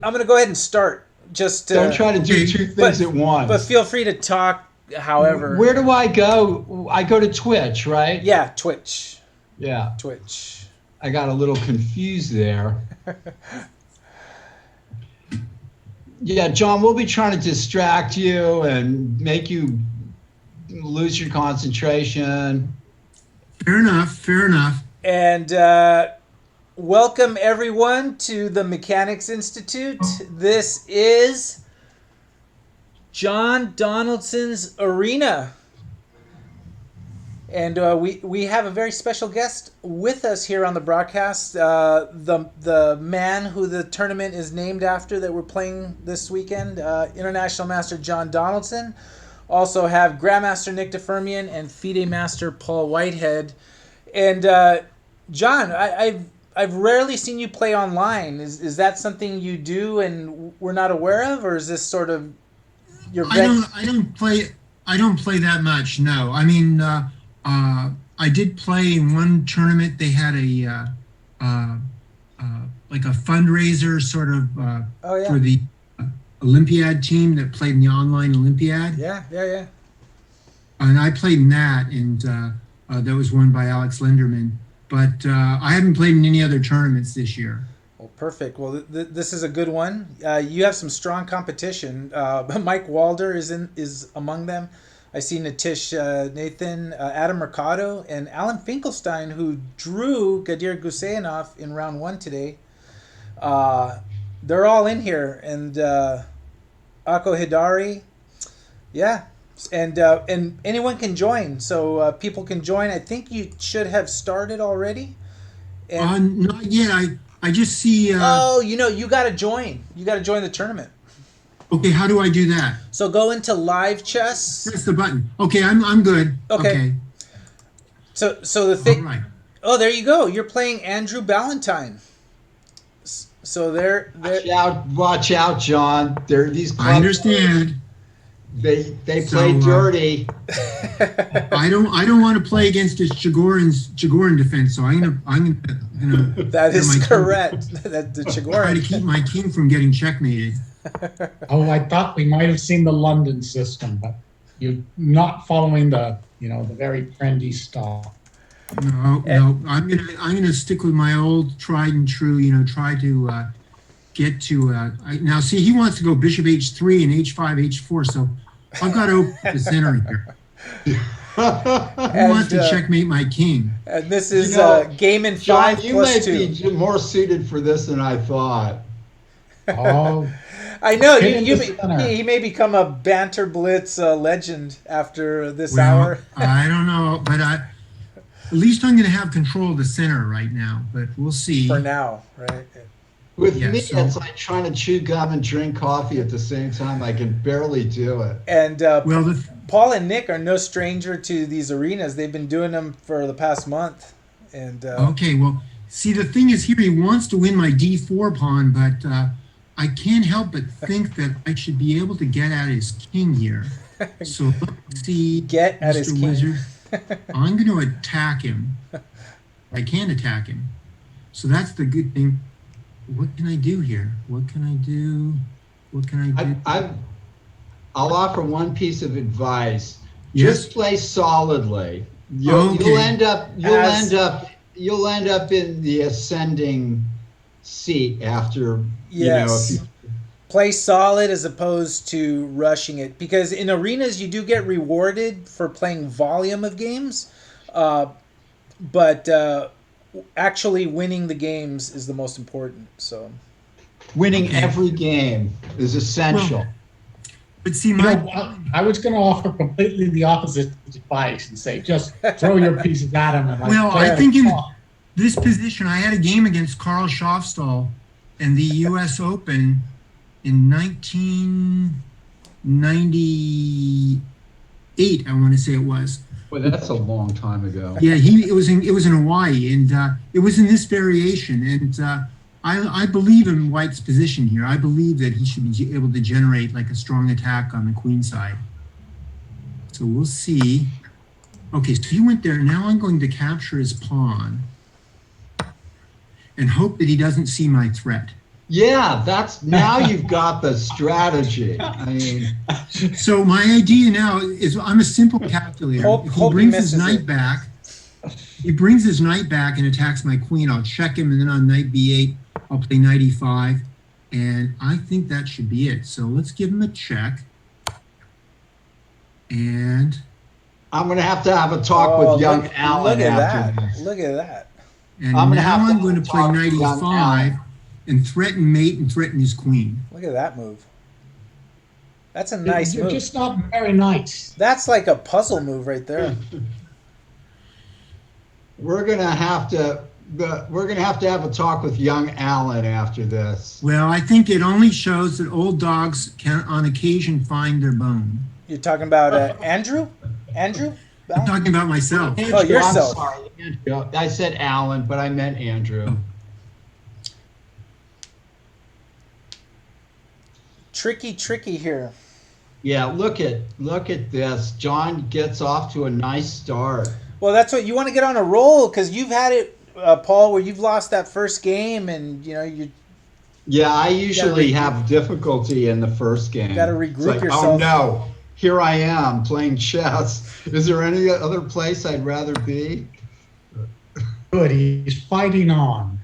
I'm going to go ahead and start. Just Don't try to do two but things at but once. feel free to talk. However, Where do I go? I go to Twitch, right? yeah, Twitch, Yeah. Twitch. I got a little confused there. Yeah, John, we'll be trying to distract you and make you lose your concentration. Fair enough. Fair enough. And welcome everyone to the Mechanics Institute. This is John Donaldson's Arena. And we have a very special guest with us here on the broadcast. The man who the tournament is named after that we're playing this weekend, International Master John Donaldson. Also have Grandmaster Nick DeFermian and FIDE Master Paul Whitehead. And John, I've rarely seen you play online. Is that something you do and we're not aware of, or is this sort of your? I don't play that much. No, I mean. I did play in one tournament. They had like a fundraiser sort of Oh yeah. for the Olympiad team that played in the online Olympiad. Yeah. And I played in that, and that was won by Alex Linderman. But I haven't played in any other tournaments this year. Well, perfect. Well, this is a good one. You have some strong competition. Mike Walder is among them. I see Natish Nathan, Adam Mercado, and Alan Finkelstein, who drew Gadir Guseyanov in round one today. They're all in here, and Ako Hidari, yeah, and anyone can join. So people can join. I think you should have started already. And Not yet. I just see. oh, you got to join. You got to join the tournament. Okay, how do I do that? So go into live chess. Press the button. Okay, I'm good. Okay. So the thing. All right. Oh, there you go. You're playing Andrew Ballantyne. So they're Watch out, John. They're these clubs. I understand. They So, play dirty. I don't want to play against his Chigorin defense, so I'm gonna that is my correct. That the try to keep Chigorin. my king from getting checkmated. Oh, I thought we might have seen the London system, but you're not following the very trendy style. No, I'm gonna stick with my old tried and true. Try to get to. Now, see, he wants to go bishop h3 and h5, h4. So I've got to open the center here. He wants to checkmate my king. And this is game in John, 5 you plus may 2. be more suited for this than I thought. Oh, I know Hit in the center. he may become a banter blitz legend after this Well, hour. I don't know, but at least I'm going to have control of the center right now. But we'll see. For now, right? With Yeah, me, so- it's like trying to chew gum and drink coffee at the same time. I can barely do it. And Well, Paul and Nick are no stranger to these arenas. They've been doing them for the past month. And okay. Well, see, the thing is here, he wants to win my d4 pawn, but I can't help but think that I should be able to get at his king here. So let's see. Get at Mr. his king. Wizard. I'm going to attack him. I can attack him. So that's the good thing. What can I do here? What can I do? What can I do? I'll offer one piece of advice. Yes? Just play solidly. You'll Okay. end up As- you'll end up in the ascending seat after Yes. if you, Play solid as opposed to rushing it, because in arenas you do get rewarded for playing volume of games, but actually winning the games is the most important. So winning Okay. every game is essential. But see, my I was going to offer completely the opposite advice and say just throw your pieces at him. And Well, play I it think in off. this position, I had a game against Carl Schofstall in the U.S. Open in 1998. I want to say it was. Well, that's a long time ago. Yeah, it was in Hawaii, and it was in this variation. And I believe in White's position here. I believe that he should be able to generate like a strong attack on the queen side. So we'll see. Okay, so he went there. Now I'm going to capture his pawn and hope that he doesn't see my threat. Yeah, that's now you've got the strategy. I mean, So my idea now is I'm a simple calculator. If he Hope he brings his misses knight it. back, he brings his knight back and attacks my queen, I'll check him, and then on knight b8, I'll play knight e5, and I think that should be it. So let's give him a check. And I'm going to have a talk Oh, with young look, Alan look at after that. this. Look at that. and I'm gonna now have to I'm going to play talk to knight young e5 Alan. and threaten mate and threaten his queen. Look at that move. That's a nice You're move. just not very nice. That's like a puzzle move right there. We're going to have to have a talk with young Alan after this. Well, I think it only shows that old dogs can on occasion find their bone. You're talking about Andrew? Andrew? I'm talking about myself. Andrew, yourself. I'm sorry, Andrew. I said Alan, but I meant Andrew. Tricky here. Yeah, look at this. John gets off to a nice start. Well, that's what you want to get on a roll because you've had it, Paul, where you've lost that first game, and you Yeah, I usually have difficulty in the first game. gotta regroup It's like, yourself. Oh no, here I am playing chess. Is there any other place I'd rather be? Good, he's fighting on.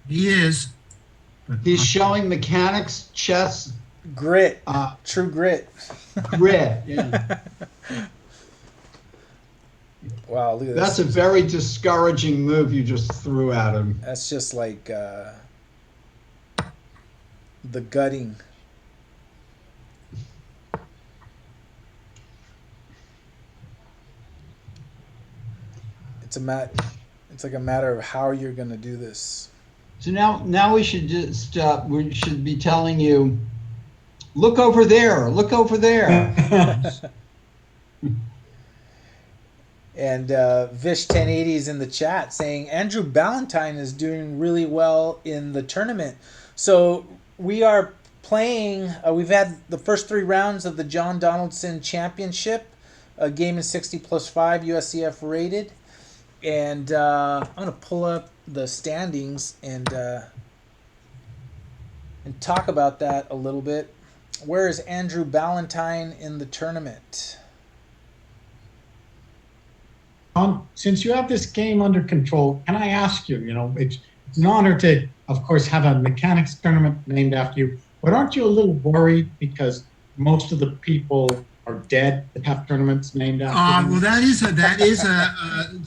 He is. But He's showing mechanics, chess, grit, true grit. grit. Yeah. Wow, look at That's this. a very discouraging move you just threw at him. That's just like the gutting. It's like a matter of how you're gonna do this. So now we should just we should be telling you, look over there, look over there. And Vish 1080 is in the chat saying Andrew Ballantyne is doing really well in the tournament. So we are playing. We've had the first 3 rounds of the John Donaldson Championship, a game in 60+5 USCF rated, and I'm gonna pull up the standings and talk about that a little bit. Where is Andrew Ballantyne in the tournament? Since you have this game under control, can I ask you, it's an honor to, of course, have a mechanics tournament named after you, but aren't you a little worried because most of the people are dead that have tournaments named after them? Well, that is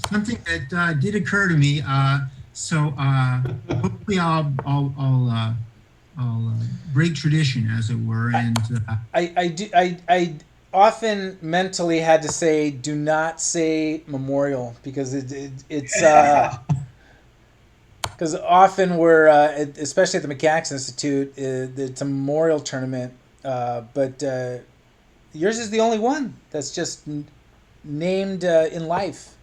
something that did occur to me. So hopefully I'll break tradition, as it were, and I often mentally had to say, do not say memorial, because it's because often we're especially at the Mechanics Institute, it's a memorial tournament, but yours is the only one that's just named in life.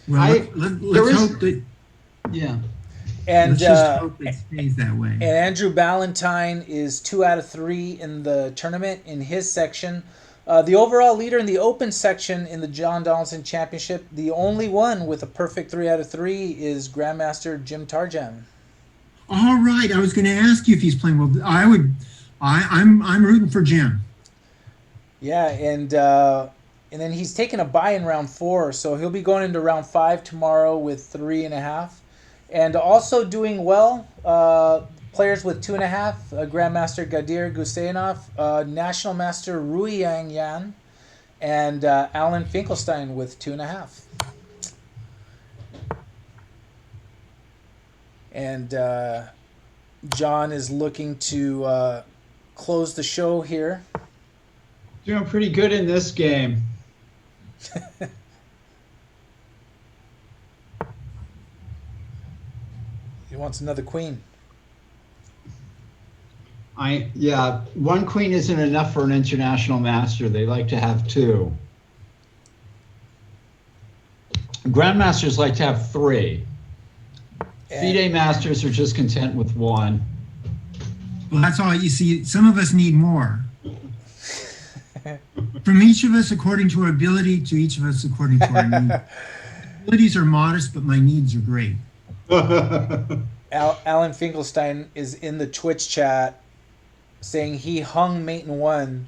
well, let's hope that. Yeah. And Let's just hope it stays that way. And Andrew Ballantyne is 2 out of 3 in the tournament in his section. The overall leader in the open section in the John Donaldson Championship, the only one with a perfect 3 out of 3 is Grandmaster Jim Tarjan. All right, I was going to ask you if he's playing well. I'm rooting for Jim. Yeah, and then he's taking a bye in round 4, so he'll be going into round 5 tomorrow with 3.5. And also doing well, players with 2.5, Grandmaster Gadir Guseynov, National Master Rui Yang Yan, and Alan Finkelstein with 2.5. And John is looking to close the show here. Doing pretty good in this game. He wants another queen. Yeah, 1 queen isn't enough for an international master. They like to have 2. Grandmasters like to have 3. FIDE masters are just content with 1. Well, that's all. You see, some of us need more. From each of us according to our ability, to each of us according to our needs. Abilities are modest, but my needs are great. Alan Finkelstein is in the Twitch chat saying he hung Maton 1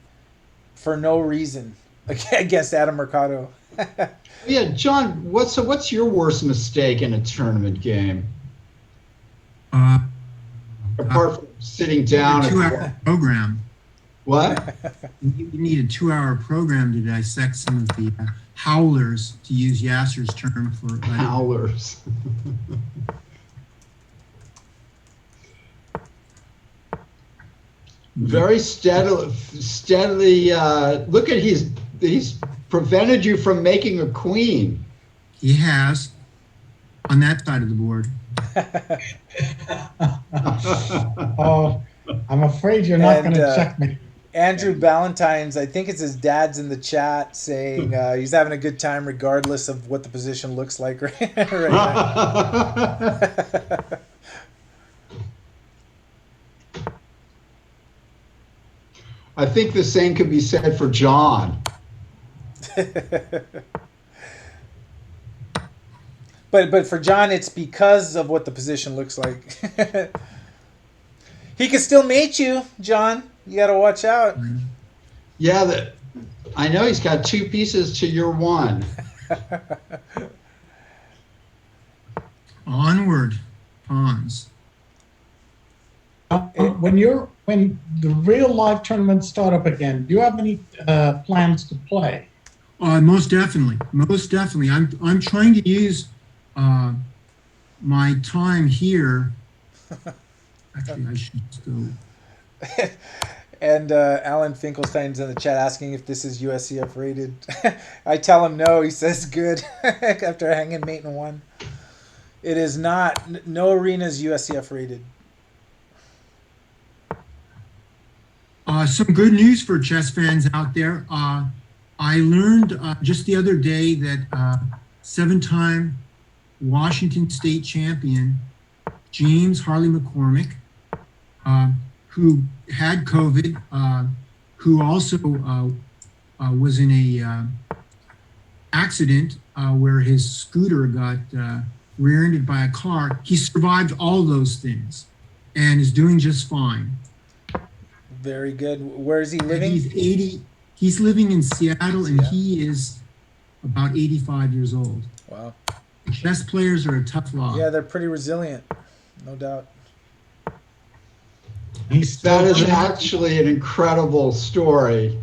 for no reason against Adam Mercado. Yeah, John, what's your worst mistake in a tournament game? Uh, Apart from sitting down. A 2-hour program. What? You need a 2-hour program to dissect some of the howlers, to use Yasser's term for Howlers. Very steadily. Look at he's prevented you from making a queen. He has, on that side of the board. Oh, I'm afraid you're not going to check me. Andrew Ballantyne's, I think it's his dad's in the chat saying he's having a good time regardless of what the position looks like right now. I think the same could be said for John. But for John, it's because of what the position looks like. He can still mate you, John. You got to watch out. Yeah, I know he's got 2 pieces to your 1. Onward, pawns. When the real live tournaments start up again, do you have any plans to play? Most definitely. I'm trying to use my time here. Actually, I should just go. And Alan Finkelstein's in the chat asking if this is USCF rated. I tell him no. He says good after hanging Maton 1. It is not. No arena is USCF rated. Some good news for chess fans out there. I learned just the other day that 7-time Washington State champion James Harley McCormick, who had COVID, who also was in a accident where his scooter got rear-ended by a car. He survived all those things and is doing just fine. Very good. Where is he living? He's 80. He's living in Seattle, and he is about 85 years old. Wow. Chess players are a tough lot. Yeah, they're pretty resilient, no doubt. That is actually an incredible story.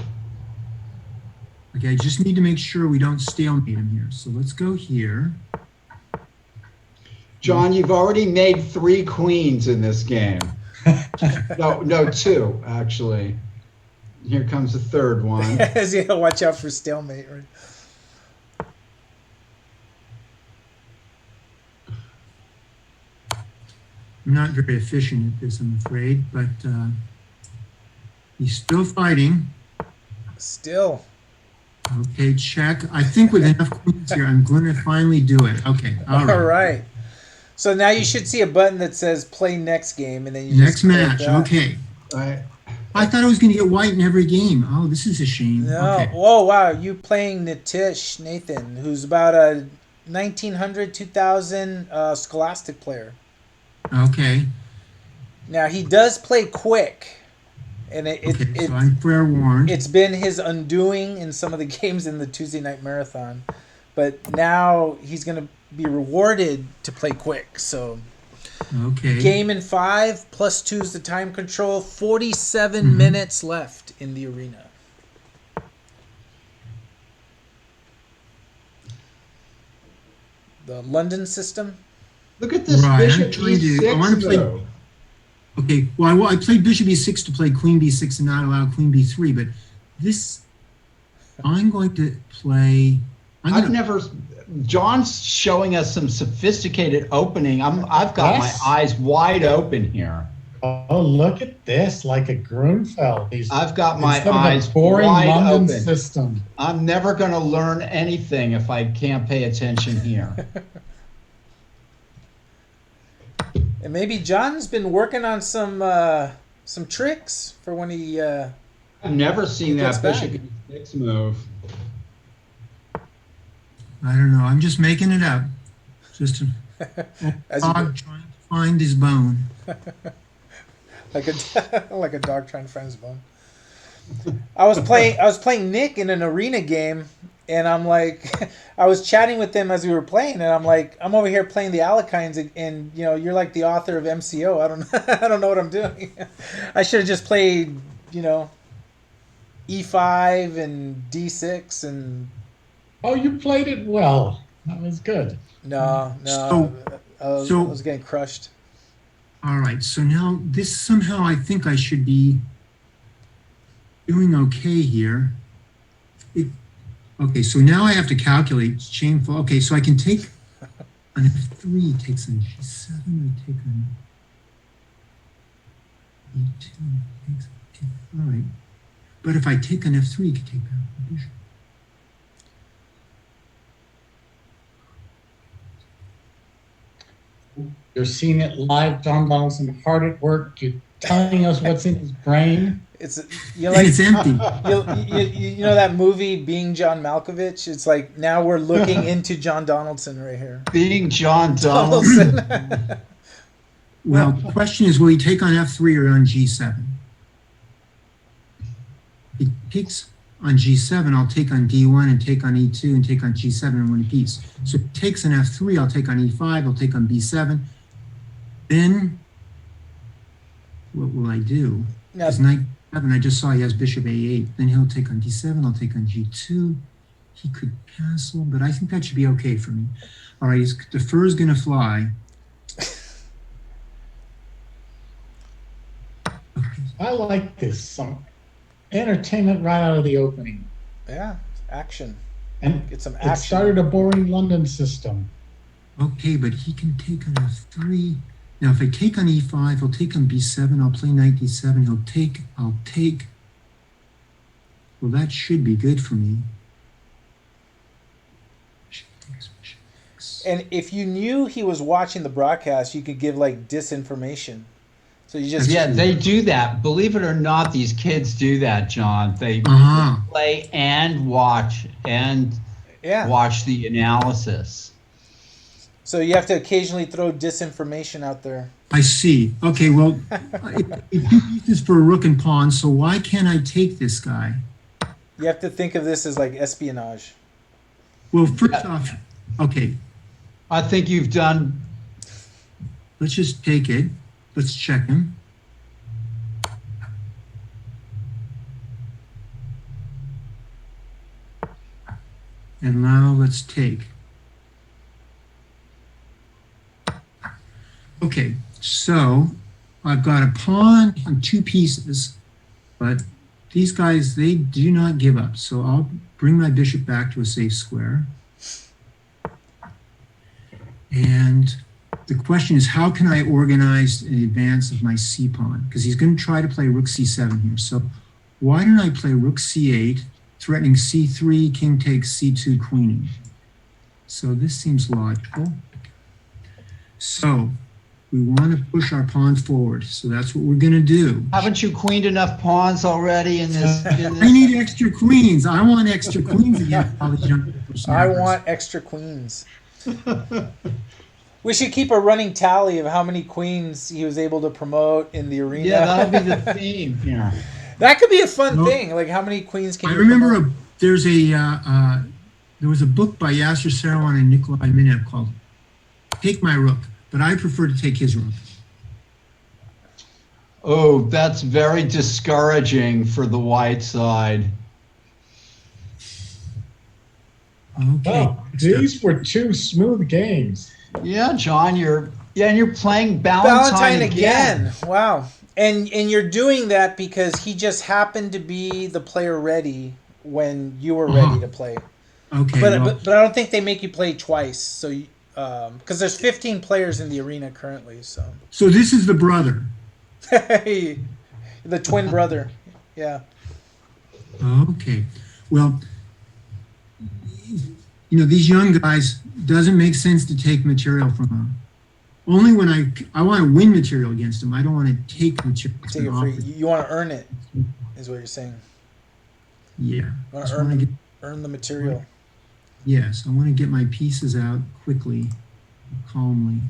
Okay, I just need to make sure we don't stalemate him here. So let's go here. John, you've already made 3 queens in this game. No, 2 actually. Here comes the 3rd one. You gotta watch out for stalemate, right? I'm not very efficient at this, I'm afraid, but he's still fighting. Still. Okay, check. I think with enough queens here, I'm going to finally do it. Okay, all right. So now you should see a button that says play next game, and then you next just match. that. Okay. Right. I thought I was going to get white in every game. Oh, this is a shame. No. Okay. Oh, wow. You playing Nitish Nathan, who's about a 1900, 2000 Scholastic player. Okay. Now, he does play quick. And So I'm fair warned. It's been his undoing in some of the games in the Tuesday Night Marathon. But now he's going to be rewarded to play quick. So, okay. game in 5, +2 is the time control. 47 minutes left in the arena. The London system. Look at this Right, bishop I'm trying E6, to. I want to play. though. Okay. Well, I played bishop e6 to play queen b6 and not allow queen b3. But this, I'm going to play. I've never. John's showing us some sophisticated opening. I've got my eyes wide open here. Oh, look at this, like a Grunfeld. I've got my Instead eyes of a boring wide London open. system. I'm never going to learn anything if I can't pay attention here. And maybe John's been working on some tricks for when he. I've never seen gets that bishop back. E6 move. I don't know. I'm just making it up. Just a As you dog do. trying to find his bone. like a like a dog trying to find his bone. I was playing Nick in an arena game, and I'm like, I was chatting with them as we were playing, and I'm like, I'm over here playing the Alakines, and you're like the author of MCO. I don't I don't know what I'm doing. I should have just played E5 and D6 and. Oh, you played it well. That was good. No, I was getting crushed. All right, so now this somehow I think I should be doing okay here. Okay, so now I have to calculate shameful. Okay, so I can take an F3, takes an G7, I take an E2, all right. But if I take an F3, I can take back the bishop. You're seeing it live, John Donaldson, hard at work. You're telling us what's in his brain. It's And it's empty. you know that movie Being John Malkovich? It's like now we're looking into John Donaldson right here. Being John Donaldson. Well, the question is, will he take on F3 or on G7? He takes on G7, I'll take on D1 and take on E2 and take on G7 and win a piece. So if he takes an F3, I'll take on E5, I'll take on B7. Then what will I do? Now, Because knight 7, I just saw he has bishop A8. Then he'll take on D7, I'll take on G2. He could castle, but I think that should be okay for me. All right, the fur is going to fly. Okay. I like this. Some entertainment right out of the opening. yeah, action. And Get some it action. started a boring London system. Okay, but he can take on F3. Now, if I take on E5, I'll take on B7. I'll play knight D7. I'll take. Well, that should be good for me. And if you knew he was watching the broadcast, you could give like disinformation. So you just Yeah, they do that. Believe it or not, these kids do that, John. They Uh-huh. play and watch watch the analysis. So you have to occasionally throw disinformation out there. I see. Okay, well, it uses for a rook and pawn, so why can't I take this guy? You have to think of this as like espionage. Well, first off, okay, I think you've done. let's just take it. Let's check him. And now let's take. Okay, so I've got a pawn and two pieces, but these guys, they do not give up. So I'll bring my bishop back to a safe square. And the question is, how can I organize an advance of my c pawn? Because he's going to try to play rook c7 here. So why don't I play rook c8, threatening c3, king takes c2, queening. So this seems logical. So we want to push our pawns forward. So that's what we're going to do. Haven't you queened enough pawns already in this? I need extra queens. I want extra queens again. I want extra queens. We should keep a running tally of how many queens he was able to promote in the arena. Yeah, that'll be the theme here. That could be a fun thing. Like, how many queens can I you remember promote? there was a book by Yasser Serouan and Nikolai Minev called Take My Rook, but I prefer to take his rook. Oh, that's very discouraging for the white side. Okay. Well, these were two smooth games. Yeah, John, you're playing Valentine again. Wow. And you're doing that because he just happened to be the player ready when you were ready to play. Okay. But well, but I don't think they make you play twice. So because there's 15 players in the arena currently. so this is the brother. The twin brother. Yeah. Okay. Well, these young guys, doesn't make sense to take material from them. Only when I want to win material against them. I don't want to take material. Take it free. You want to earn it, is what you're saying. Yeah. You want to earn the material. Yes, I want to get my pieces out quickly, calmly.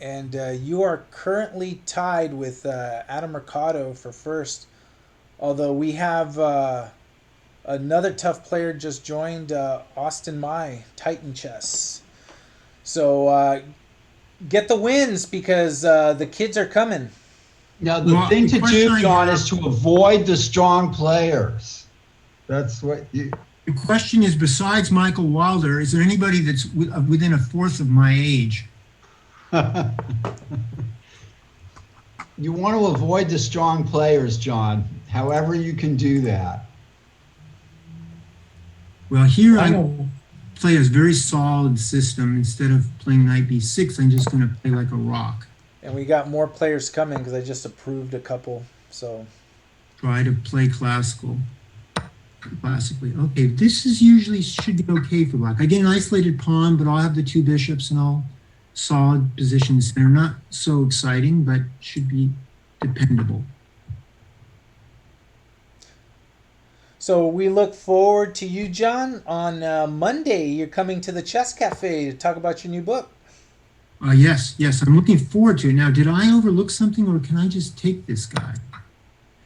And you are currently tied with Adam Mercado for first. Although we have another tough player just joined, Austin Mai, Titan Chess. So get the wins because the kids are coming. Now, the thing to do, John, is to avoid the strong players. That's what you... The question is, besides Michael Wilder, is there anybody that's within a fourth of my age? You want to avoid the strong players, John, however you can do that. Well, here I play a very solid system. Instead of playing knight b6, I'm just going to play like a rock. And we got more players coming because I just approved a couple. So try to play classically. Okay, this is usually should be okay for black. I get an isolated pawn, but I'll have the two bishops and all solid positions. They're not so exciting, but should be dependable. So we look forward to you, John. On Monday, you're coming to the Chess Cafe to talk about your new book. Yes, I'm looking forward to it. Now, did I overlook something, or can I just take this guy?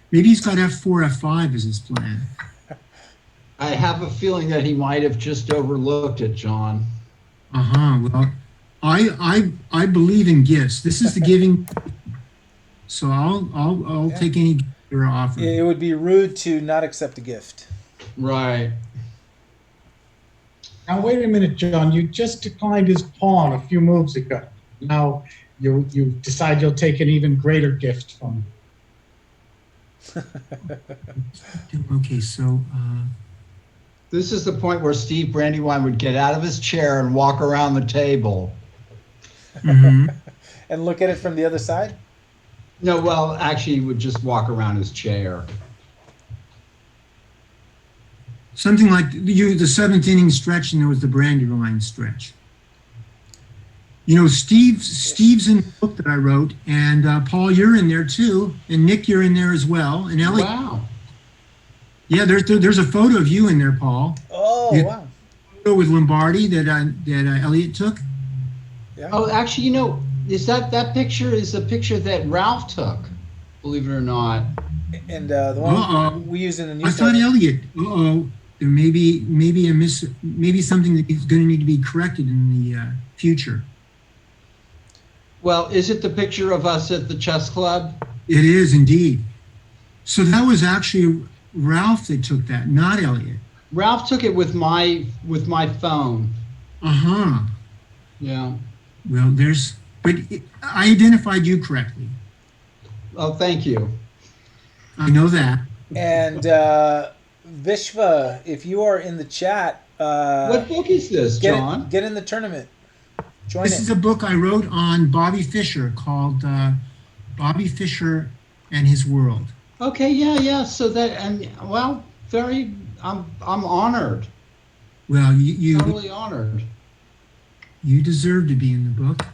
Maybe he's got f4, f5 as his plan. I have a feeling that he might have just overlooked it, John. Well, I believe in gifts. This is the giving. So I'll take any gift you're offering. It would be rude to not accept a gift. Right. Now wait a minute, John. You just declined his pawn a few moves ago. Now you decide you'll take an even greater gift from him. Okay, so this is the point where Steve Brandywine would get out of his chair and walk around the table. mm-hmm. And look at it from the other side? No, well, actually, he would just walk around his chair. Something like the seventh inning stretch, and there was the Brandywine stretch. You know, Steve's in the book that I wrote, and Paul, you're in there too, and Nick, you're in there as well, and Elliot. Wow. Yeah, there's a photo of you in there, Paul. Oh, wow. Photo with Lombardi that Elliot took. Yeah. Oh, actually, you know, is that picture is a picture that Ralph took, believe it or not. And the one we use in the newsletter. I thought Elliot. There may be maybe something that is going to need to be corrected in the future. Well, is it the picture of us at the chess club? It is indeed. So that was actually Ralph that took that, not Elliot. Ralph took it with my phone. Yeah. Well, I identified you correctly. Oh, thank you. I know that. And Vishva, if you are in the chat, what book is this, John? Get in the tournament. Join This is a book I wrote on Bobby Fischer called Bobby Fischer and His World. Okay, yeah. So that, and well, I'm honored. Well, you totally honored. You deserve to be in the book.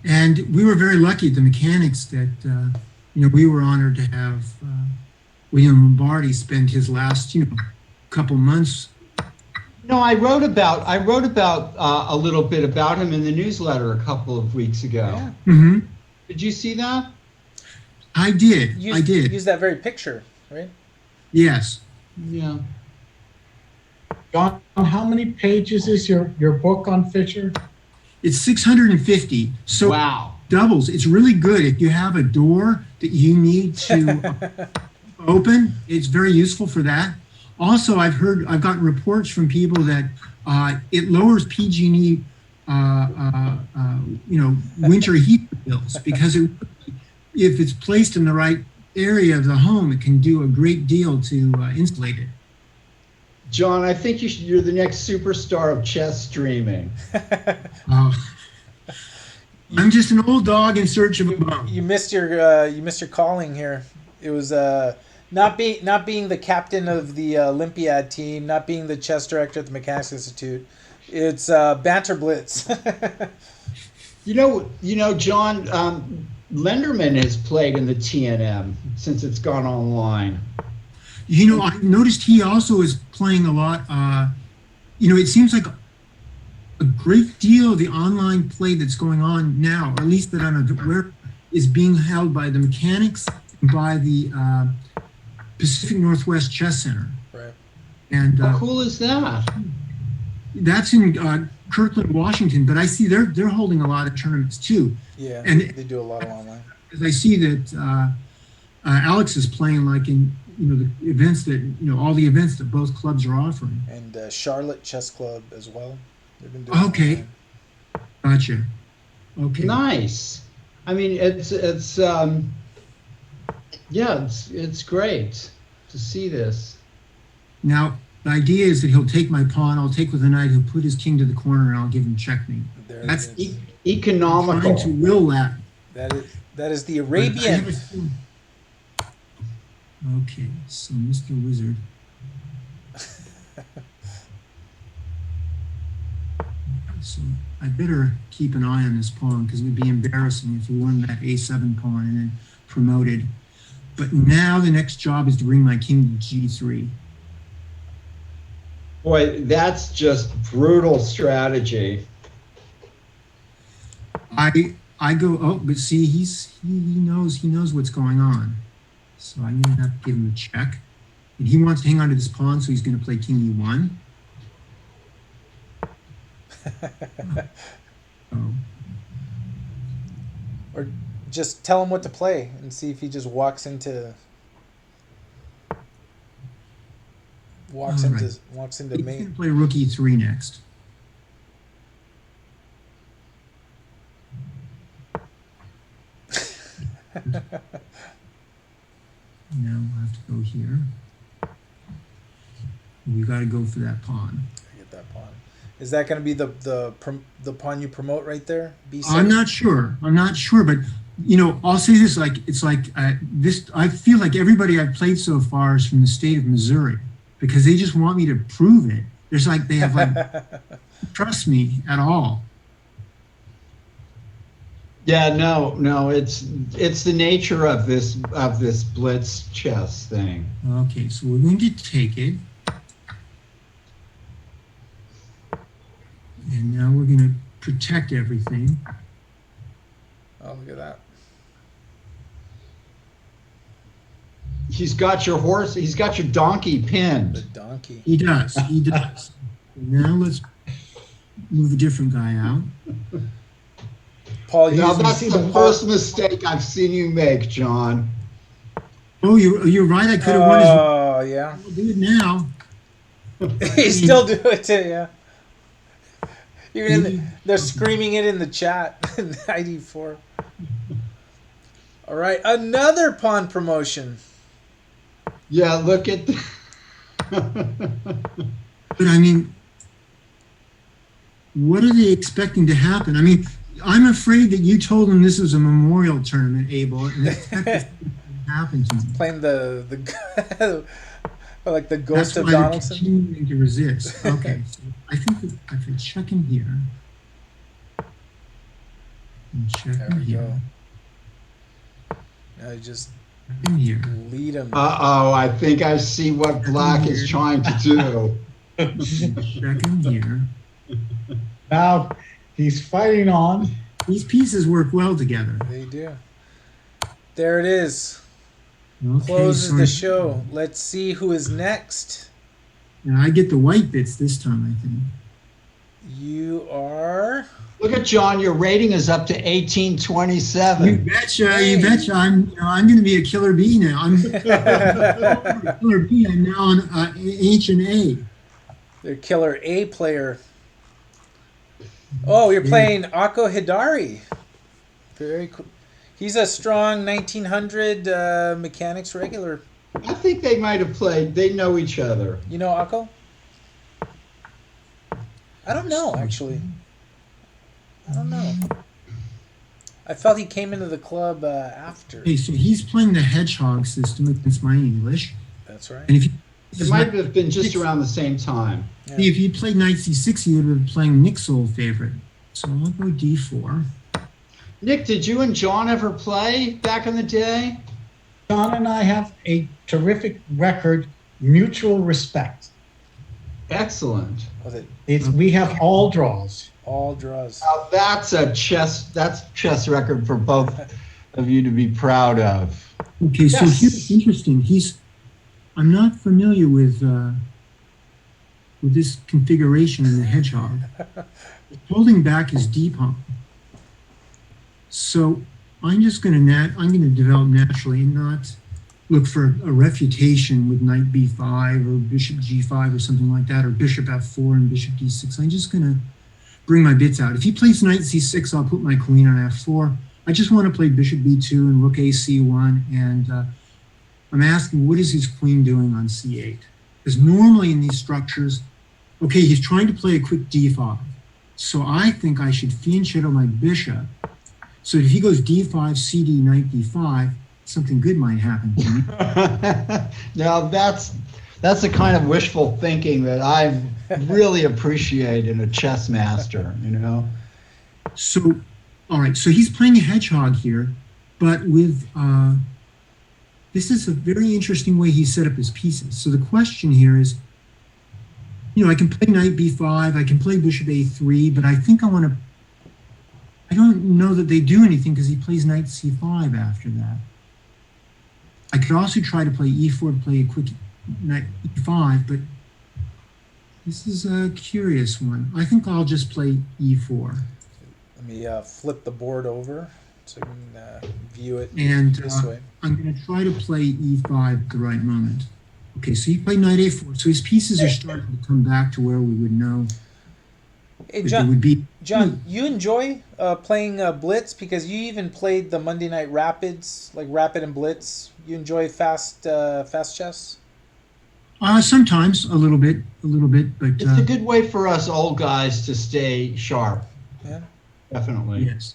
And we were very lucky at the mechanics that we were honored to have William Lombardi spend his last couple months. No, I wrote about a little bit about him in the newsletter a couple of weeks ago. Yeah. Mm-hmm. Did you see that? I did. Use that very picture, right? Yes. Yeah. John, how many pages is your book on Fischer? It's 650. So wow. Doubles. It's really good if you have a door that you need to open. It's very useful for that. Also, I've gotten reports from people that it lowers PG&E, winter heat bills because if it's placed in the right area of the home, it can do a great deal to insulate it. John, I think you're the next superstar of chess streaming. I'm just an old dog in search of a bone. You missed your calling here. It was not being the captain of the Olympiad team, not being the chess director at the Mechanics Institute. It's Banter Blitz. You know, John, Lenderman has played in the TNM since it's gone online. I noticed he also is playing a lot. It seems like a great deal of the online play that's going on now, or at least that I'm aware, is being held by the mechanics and by the Pacific Northwest Chess Center. Right. And How cool is that? that's in Kirkland, Washington. But I see they're holding a lot of tournaments too. Yeah, And they do a lot of online. I see that Alex is playing like in the events that all the events that both clubs are offering. And Charlotte Chess Club as well. They've been doing Okay, online. gotcha. Okay, Nice. I mean, it's great to see this. now the idea is that he'll take my pawn. I'll take with a knight. He'll put his king to the corner, and I'll give him checkmate. There That's it is. Economical. trying to will that. That is the But I Arabian. never seen- Okay, so Mr. Wizard. So I better keep an eye on this pawn because it would be embarrassing if he won that A7 pawn and then promoted. But now the next job is to bring my king to G3. Boy, that's just brutal strategy. I go, oh, but see, he knows what's going on. So I'm gonna have to give him a check. And he wants to hang on to this pawn, so he's gonna play king E1. Oh. Or just tell him what to play and see if he just walks into All right. He's mate. gonna play rook E3 next. Now we'll have to go here. We got to go for that pawn. I get that pawn. Is that going to be the pawn you promote right there? B7? I'm not sure, but I'll say this: it's like this. I feel like everybody I've played so far is from the state of Missouri because they just want me to prove it. There's like they have trust me at all. Yeah, no, it's the nature of this blitz chess thing. Okay, so we're going to take it. And now we're going to protect everything. Oh, look at that. He's got your horse, he's got your donkey The pinned. donkey. He does. Now let's move a different guy out. Paul, Now you that's the first mistake I've seen you make, John. Oh, you're right. I could have won his. Oh, yeah. I'll do it now. You still do it too, yeah. Even they're screaming it in the chat. 94. All right, another pawn promotion. Yeah, look at But I mean, what are they expecting to happen? I mean, I'm afraid that you told them this was a memorial tournament, Abel, and that happened to me. Playing the like the ghost That's of why I'm Donaldson. continuing to resist. Okay, so I think that if I check in here, and check There in we here, go. Now you just in here. lead him. I think I see what Black is trying to do. Check in here. Now he's fighting on. These pieces work well together. They do. There it is. Okay, Closes so the show. Let's see who is next. and I get the white bits this time, I think. You are. Look at John, your rating is up to You 1827. betcha, Hey. you betcha. I'm going to be a killer bee now. I'm a killer bee. I'm now on H and A. Their killer A player. Oh, you're playing Akko Hidari. Very cool. He's a strong 1900 mechanics regular. I think they might have played. They know each other. You know Akko? I don't know, actually. I don't know. I felt he came into the club after. Okay, so he's playing the hedgehog system against my English. That's right. And if It might have been just around the same time. if he played knight c6, he would have been playing Nick's old favorite. So I'll go d4. Nick, did you and John ever play back in the day? John and I have a terrific record, mutual respect. Excellent. Was it? We have all draws. All draws. Now that's chess record for both of you to be proud of. Okay, so Yes. here's interesting. I'm not familiar with this configuration in the hedgehog. Holding back his d pawn. So I'm just going to develop naturally and not look for a refutation with knight b5 or bishop g5 or something like that, or bishop f4 and bishop d6. I'm just going to bring my bits out. If he plays knight c6, I'll put my queen on f4. I just want to play bishop b2 and rook a c1, and I'm asking, what is his queen doing on c8? Because normally in these structures, okay, he's trying to play a quick d5. So I think I should fianchetto my bishop. So if he goes d5, cd, knight d5, something good might happen to me. Now that's the kind of wishful thinking that I really appreciate in a chess master, you know. So, all right, so he's playing a hedgehog here, but with, this is a very interesting way he set up his pieces. So the question here is, you know, I can play knight b5, I can play bishop a3, but I think I don't know that they do anything because he plays knight c5 after that. I could also try to play e4 to play a quick knight e5, but this is a curious one. I think I'll just play e4. Let me flip the board over so you can view it And this way. I'm going to try to play e5 at the right moment. Okay, so he played knight a4. So his pieces are starting to come back to where we would know Hey, that they would be. John, you enjoy playing Blitz because you even played the Monday Night Rapids, like Rapid and Blitz. You enjoy fast chess? Sometimes a little bit, but It's a good way for us old guys to stay sharp. Yeah. Definitely. yes.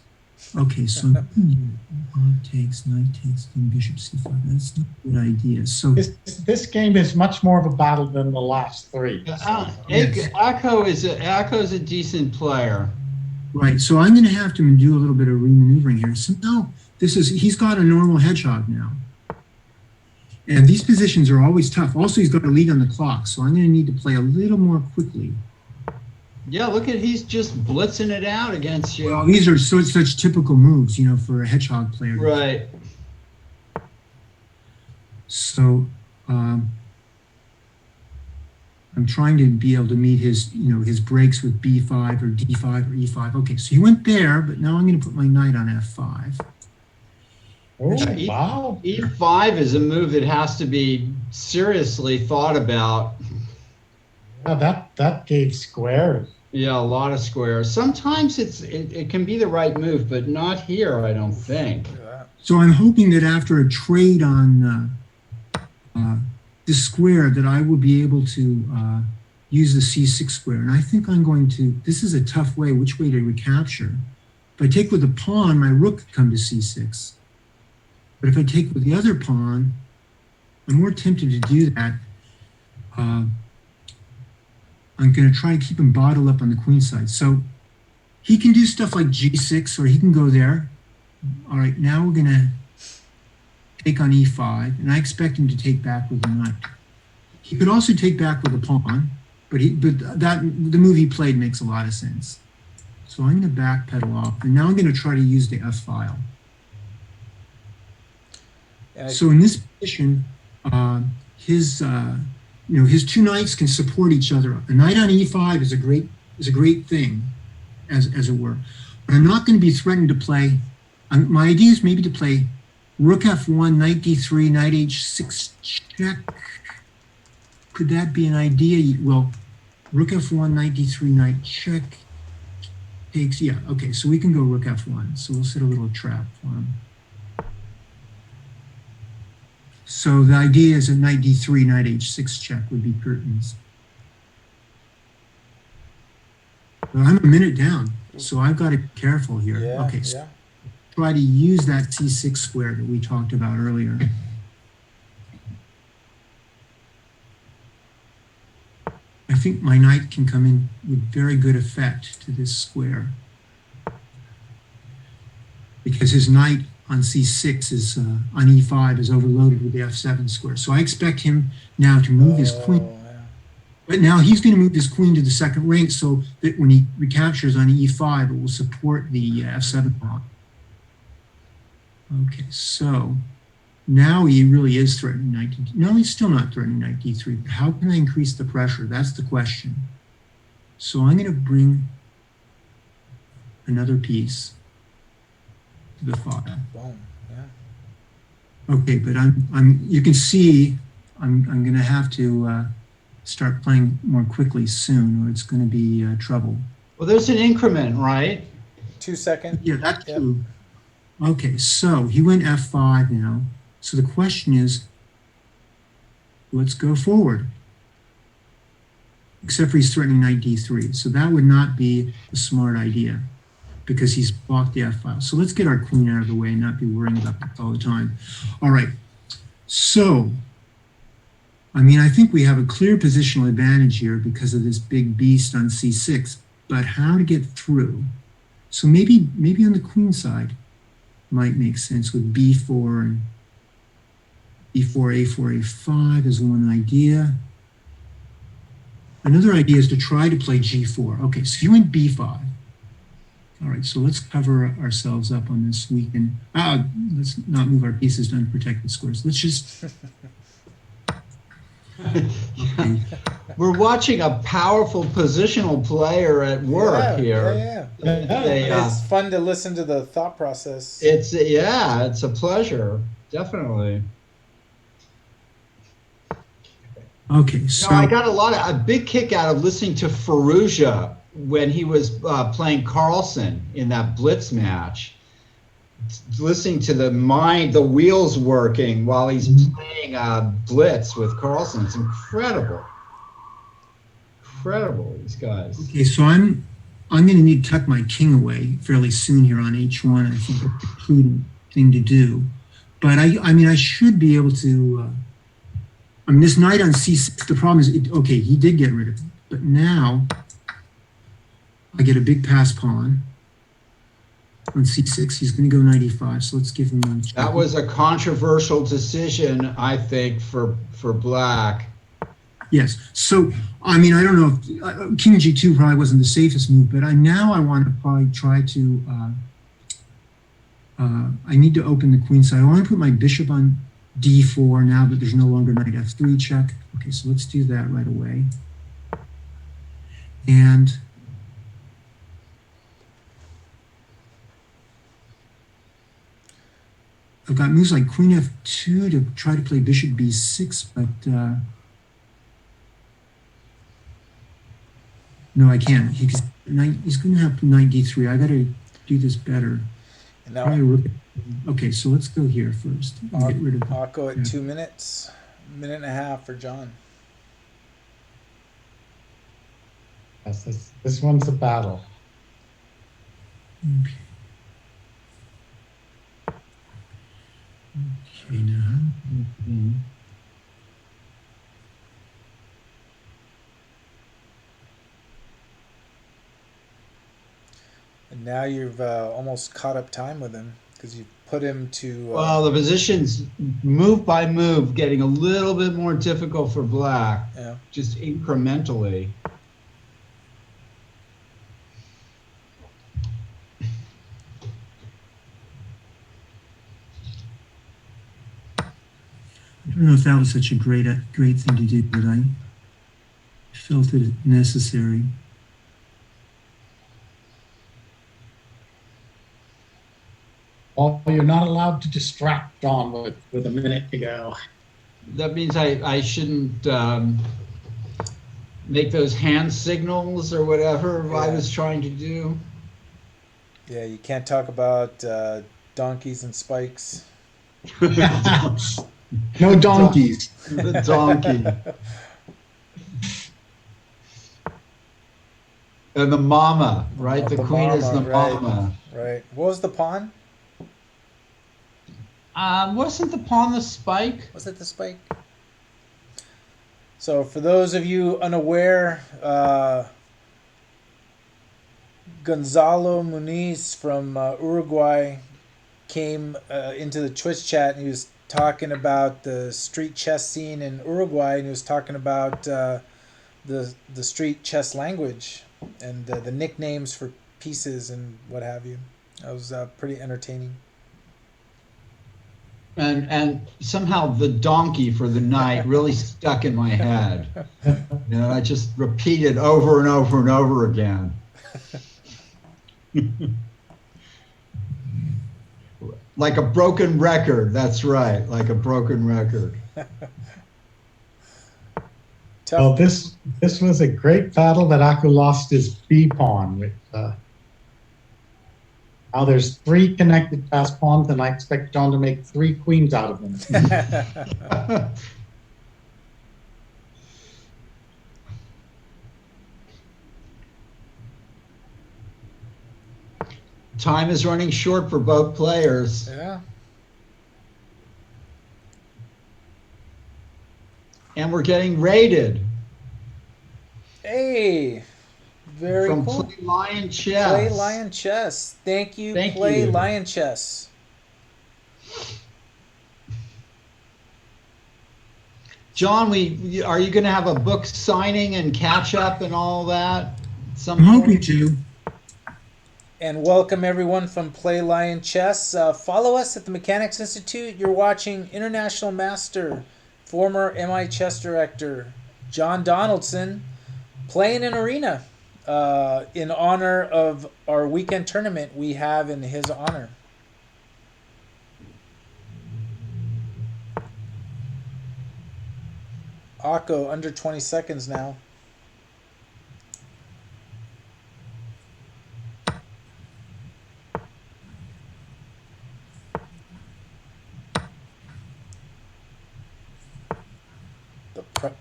Okay, so pawn takes, knight takes, then bishop c5. That's not a good idea. So This game is much more of a battle than the last three. Yes. Akko is a decent player. right, so I'm going to have to do a little bit of remaneuvering here. So now he's got a normal hedgehog now. And these positions are always tough. Also, he's got a lead on the clock, so I'm going to need to play a little more quickly. Yeah, look at he's just blitzing it out against you. Well, these are such typical moves, you know, for a hedgehog player. Right. So I'm trying to be able to meet his, you know, his breaks with b5 or d5 or e5. Okay, so he went there, but now I'm going to put my knight on f5. Oh, Yeah, wow. E5 is a move that has to be seriously thought about. Yeah, that gave squares. Yeah, a lot of squares. Sometimes it can be the right move, but not here, I don't think. So I'm hoping that after a trade on this square that I will be able to use the c6 square. And I think I'm going to, this is a tough way, which way to recapture. If I take with the pawn, my rook could come to c6. But if I take with the other pawn, I'm more tempted to do that. I'm going to try to keep him bottled up on the queen side. So he can do stuff like g6, or he can go there. All right, now we're going to take on e5, and I expect him to take back with the knight. He could also take back with the pawn, but the move he played makes a lot of sense. So I'm going to backpedal off, and now I'm going to try to use the f-file. So in this position, his two knights can support each other. A knight on e5 is a great thing, as it were. But I'm not going to be threatened to play. My idea is maybe to play rook f1, knight d3, knight h6 check. Could that be an idea? Well, rook f1, knight d3, knight check takes. Yeah. Okay. So we can go rook f1. So we'll set a little trap for him. So the idea is that knight d3, knight h6 check would be curtains. Well, I'm a minute down, so I've got to be careful here. Yeah, okay, so yeah. try to use that c6 square that we talked about earlier. I think my knight can come in with very good effect to this square, because his knight on c6 is on e5 is overloaded with the f7 square. So I expect him now to move his queen. Yeah. But now he's going to move his queen to the second rank so that when he recaptures on e5, it will support the f7 pawn. Okay, so now he really is threatening knight. No, he's still not threatening knight d3. But how can I increase the pressure? That's the question. So I'm going to bring another piece to the file. Boom. Yeah. Okay, but you can see I'm going to have to start playing more quickly soon, or it's going to be trouble. Well, there's an increment, right? 2 seconds. Yeah, that's true. Okay, so he went f5 now. So the question is, let's go forward. Except for he's threatening knight d3. So that would not be a smart idea because he's blocked the f-file. So let's get our queen out of the way and not be worrying about this all the time. All right, so, I mean, I think we have a clear positional advantage here because of this big beast on c6, but how to get through? So maybe on the queen side might make sense with b4 and b4, a4, a5 is one idea. Another idea is to try to play g4. Okay, so you went b5. All right, so let's cover ourselves up on this weekend. Let's not move our pieces to unprotected squares. Let's just... Okay. We're watching a powerful positional player at work here. It's fun to listen to the thought process. It's a pleasure, definitely. Okay, so I got a big kick out of listening to Fallujah when he was playing Carlson in that Blitz match. Listening to the wheels working while he's playing Blitz with Carlson. It's incredible. Incredible, these guys. Okay, so I'm going to need to tuck my king away fairly soon here on h1. I think it's a prudent thing to do. But I mean, I should be able to... I mean, this knight on c6, the problem is, okay, he did get rid of it. But now I get a big pass pawn. On c6, he's going to go knight e5, so let's give him a check. That was a controversial decision, I think, for black. Yes. So, I mean, I don't know if king g2 probably wasn't the safest move, but now I want to probably try to, I need to open the queen side. I want to put my bishop on d4 now that there's no longer knight f3 check. Okay, so let's do that right away. And I've got moves like queen f2 to try to play bishop b6, but no, I can't. He's going to have knight d3. I got to do this better. And now, okay, so let's go here first. Get rid of Akko at 2 minutes, minute and a half for John. Yes, this one's a battle. Okay. Okay, now. And now you've almost caught up time with him because you've put him to... Well, the position's move by move getting a little bit more difficult for black, just incrementally. I don't know if that was such a great thing to do, but I felt it necessary. Well, you're not allowed to distract John with a minute to go. That means I shouldn't make those hand signals or whatever I was trying to do. Yeah, you can't talk about donkeys and spikes. No donkeys. The donkey. And the mama, right? The queen is the mama. Right. What was the pawn? Wasn't the pawn the spike? Was it the spike? So for those of you unaware, Gonzalo Muniz from Uruguay came into the Twitch chat and he was talking about the street chess scene in Uruguay, and he was talking about the street chess language and the nicknames for pieces and what have you. That was pretty entertaining. And somehow the donkey for the night really stuck in my head. I just repeat it over and over and over again. Like a broken record. That's right. Like a broken record. Well, this was a great battle, but Aku lost his B pawn. With now there's 3 connected passed pawns, and I expect John to make 3 queens out of them. Time is running short for both players. Yeah. And we're getting raided. Hey, very From cool. Play Lion Chess. Play Lion Chess. Thank you, Play Lion Chess. John, are you going to have a book signing and catch up and all that? I'm hoping to. And welcome everyone from Play Lion Chess. Follow us at the Mechanics Institute. You're watching International Master, former MI Chess Director John Donaldson, playing an arena in honor of our weekend tournament we have in his honor. Akko under 20 seconds now.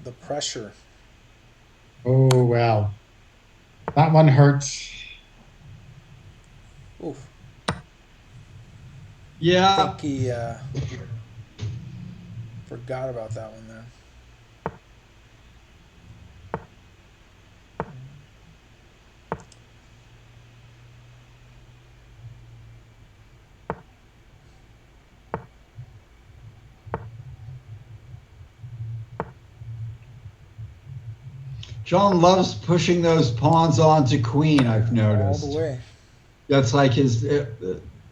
The pressure. Oh, well. That one hurts. Oof. Yeah. I think he forgot about that one there. John loves pushing those pawns onto queen, I've noticed. All the way. That's like his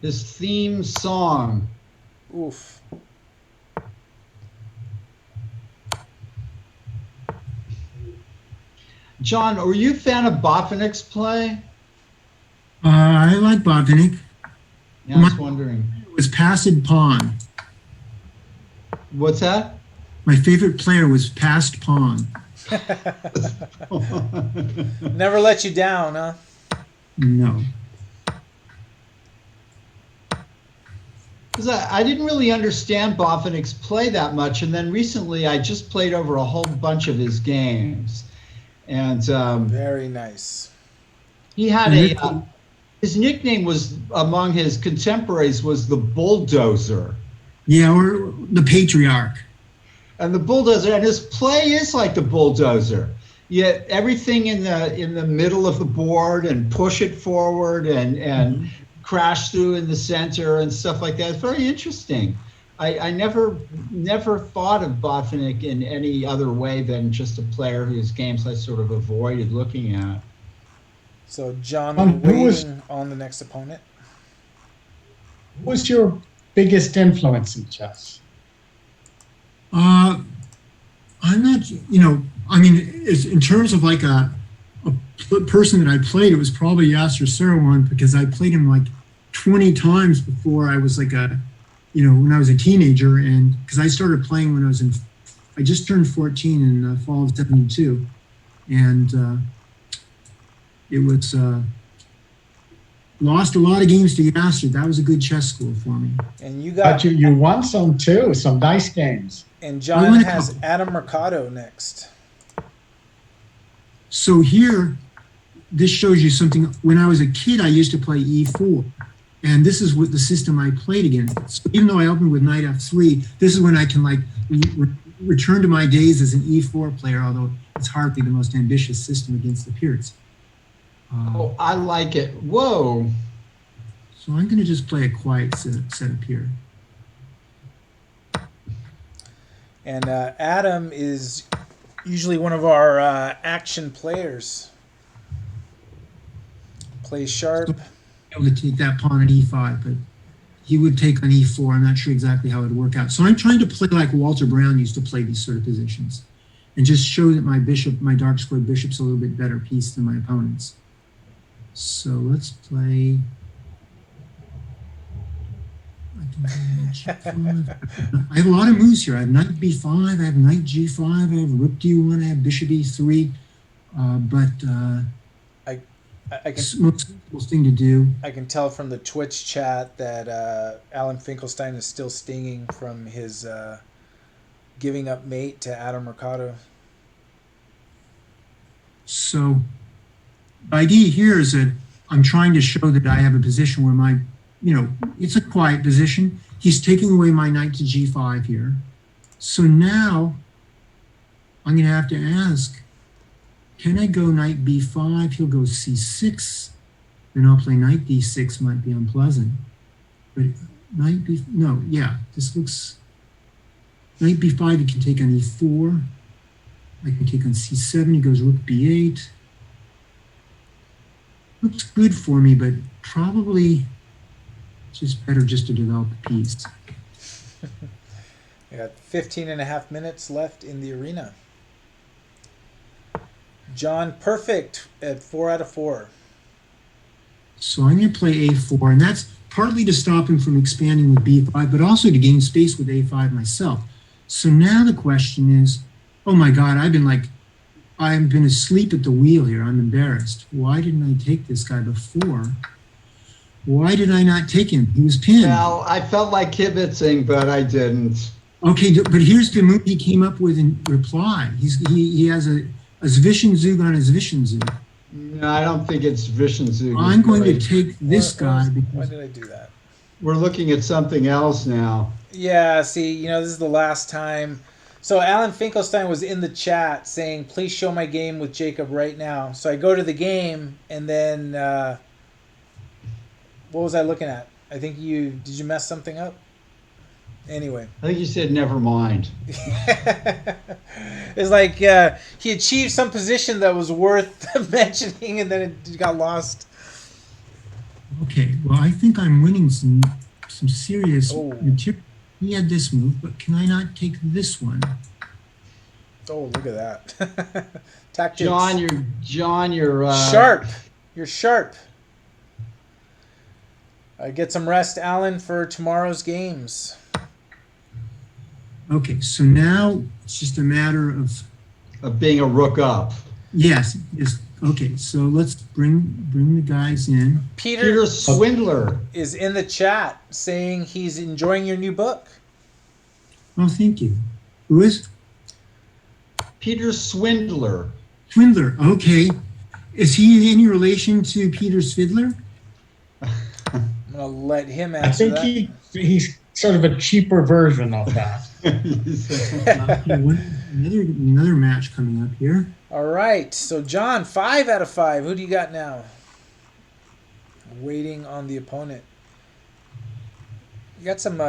theme song. Oof. John, were you a fan of Botvinnik's play? I like Botvinnik. Yeah, I was wondering. It was passed pawn. What's that? My favorite player was passed pawn. Never let you down, huh? No. Because I didn't really understand Botvinnik's play that much, and then recently I just played over a whole bunch of his games, and very nice. He had his nickname was among his contemporaries was the Bulldozer. Yeah, or the Patriarch. And the Bulldozer, and his play is like the Bulldozer. Yet everything in the middle of the board and push it forward and crash through in the center and stuff like that. It's very interesting. I never thought of Botvinnik in any other way than just a player whose games I sort of avoided looking at. So John, waiting on the next opponent. Who was your biggest influence in chess? I'm not, I mean, in terms of like a person that I played, it was probably Yasser Serouan, because I played him like 20 times before I was like when I was a teenager, and because I started playing when I just turned 14 in the fall of 72, and it was lost a lot of games to Yasser. That was a good chess school for me. And you got you won some too, some nice games. And John has Adam Mercado next. So here, this shows you something. When I was a kid, I used to play E4. And this is what the system I played against. So even though I opened with knight F3, this is when I can like return to my days as an E4 player, although it's hardly the most ambitious system against the peers. I like it. Whoa. So I'm going to just play a quiet setup here. And Adam is Usually one of our action players. Plays sharp. Able to take that pawn at e5, but he would take on e4. I'm not sure exactly how it would work out. So I'm trying to play like Walter Brown used to play these sort of positions, and just show that my dark squared bishop's a little bit better piece than my opponent's. So let's play. I have a lot of moves here. I have knight b5, I have knight g5, I have rook d1, I have bishop e3. I can, most simple thing to do. I can tell from the Twitch chat that Alan Finkelstein is still stinging from his giving up mate to Adam Mercado. So the idea here is that I'm trying to show that I have a position where it's a quiet position. He's taking away my knight to g5 here. So now I'm going to have to ask, can I go knight b5? He'll go c6. Then I'll play knight d6, might be unpleasant. But this looks, knight b5, he can take on e4. I can take on c7, he goes rook b8. Looks good for me, but probably just better just to develop the piece. We got 15 and a half minutes left in the arena. John, perfect at 4 out of 4. So I'm going to play a4, and that's partly to stop him from expanding with b5, but also to gain space with a5 myself. So now the question is, oh my God, I've been asleep at the wheel here. I'm embarrassed. Why didn't I take this guy before? Why did I not take him? He was pinned. Well, I felt like kibitzing, but I didn't. Okay, but here's the move he came up with in reply. He has a Zwischenzug on a Zwischenzug. No, I don't think it's Zwischenzug. I'm going to take this guy because why did I do that? We're looking at something else now. Yeah, see, this is the last time. So Alan Finkelstein was in the chat saying, please show my game with Jacob right now. So I go to the game, and then what was I looking at? I think did you mess something up? Anyway. I think you said never mind. It's like he achieved some position that was worth mentioning, and then it got lost. Okay, well, I think I'm winning some serious material. He had this move, but can I not take this one? Oh, look at that. Tactics. John, you're sharp. You're sharp. Get some rest, Alan, for tomorrow's games. Okay, so now it's just a matter of being a rook up. Yes. Okay, so let's bring the guys in. Peter Swindler is in the chat saying he's enjoying your new book. Oh, thank you. Who is? Peter Swindler. Swindler. Okay, is he in any relation to Peter Svidler? I'm gonna let him I answer think that. he's sort of a cheaper version of that. Another match coming up here. All right, so John, 5 out of 5. Who do you got now? Waiting on the opponent. You got some